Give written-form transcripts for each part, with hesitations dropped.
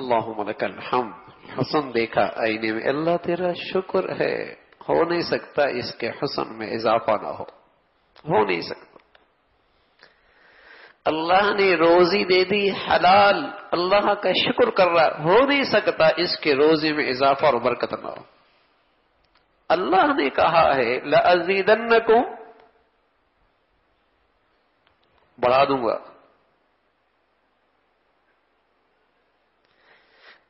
اللہم لک الحمد، حسن دیکھا آئینے میں، اللہ تیرا شکر ہے، ہو نہیں سکتا اس کے حسن میں اضافہ نہ ہو نہیں سکتا۔ اللہ نے روزی دے دی حلال، اللہ کا شکر کر رہا، ہو نہیں سکتا اس کے روزی میں اضافہ اور برکت نہ ہو۔ اللہ نے کہا ہے لَأَزِيدَنَّكُمْ، بڑھا دوں گا۔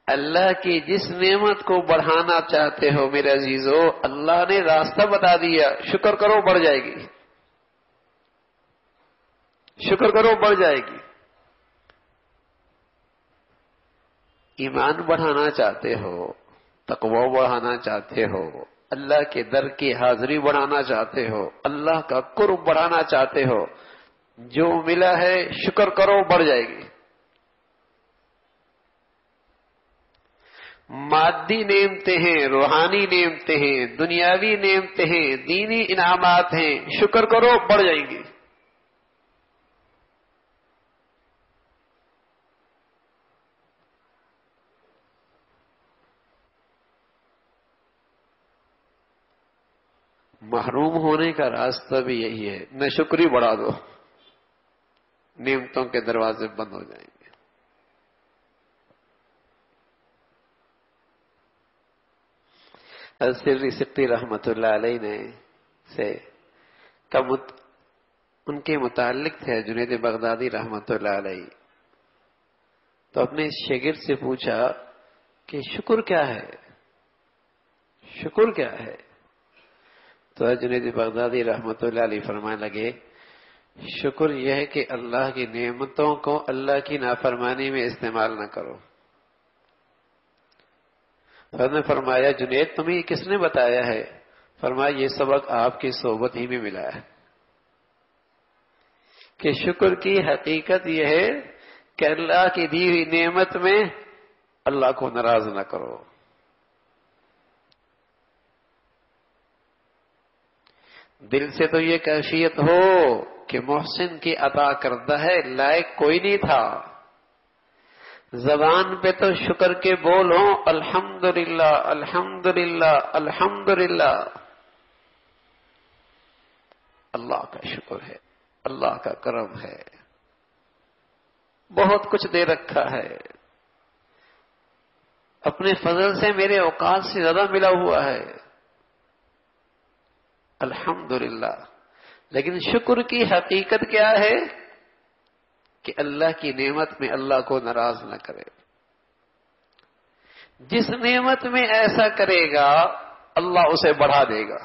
اللہ کی جس نعمت کو بڑھانا چاہتے ہو میرے عزیزو، اللہ نے راستہ بتا دیا، شکر کرو بڑھ جائے گی، شکر کرو بڑھ جائے گی۔ ایمان بڑھانا چاہتے ہو، تقوی بڑھانا چاہتے ہو، اللہ کے در کی حاضری بڑھانا چاہتے ہو، اللہ کا قرب بڑھانا چاہتے ہو، جو ملا ہے شکر کرو بڑھ جائے گی۔ مادی نعمتیں ہیں، روحانی نعمتیں ہیں، دنیاوی نعمتیں ہیں، دینی انعامات ہیں، شکر کرو بڑھ جائیں گی۔ محروم ہونے کا راستہ بھی یہی ہے، نہ شکری بڑھا دو، نعمتوں کے دروازے بند ہو جائیں گے۔ السری سقطی رحمت اللہ علیہ نے سے ان کے متعلق تھے جنید بغدادی رحمت اللہ علیہ، تو اپنے شاگرد سے پوچھا کہ شکر کیا ہے، شکر کیا ہے؟ تو جنید بغدادی رحمت اللہ علیہ فرمانے لگے شکر یہ ہے کہ اللہ کی نعمتوں کو اللہ کی نافرمانی میں استعمال نہ کرو۔ تو نے فرمایا جنید تمہیں کس نے بتایا ہے؟ فرمایا یہ سبق آپ کی صحبت ہی میں ملا ہے کہ شکر کی حقیقت یہ ہے کہ اللہ کی دی ہوئی نعمت میں اللہ کو ناراض نہ کرو۔ دل سے تو یہ کیفیت ہو کہ محسن کی عطا کردہ ہے، لائق کوئی نہیں تھا، زبان پہ تو شکر کے بولو الحمدللہ الحمدللہ الحمدللہ، اللہ کا شکر ہے، اللہ کا کرم ہے، بہت کچھ دے رکھا ہے، اپنے فضل سے میرے اوقات سے زیادہ ملا ہوا ہے، الحمدللہ۔ لیکن شکر کی حقیقت کیا ہے کہ اللہ کی نعمت میں اللہ کو ناراض نہ کرے۔ جس نعمت میں ایسا کرے گا اللہ اسے بڑھا دے گا۔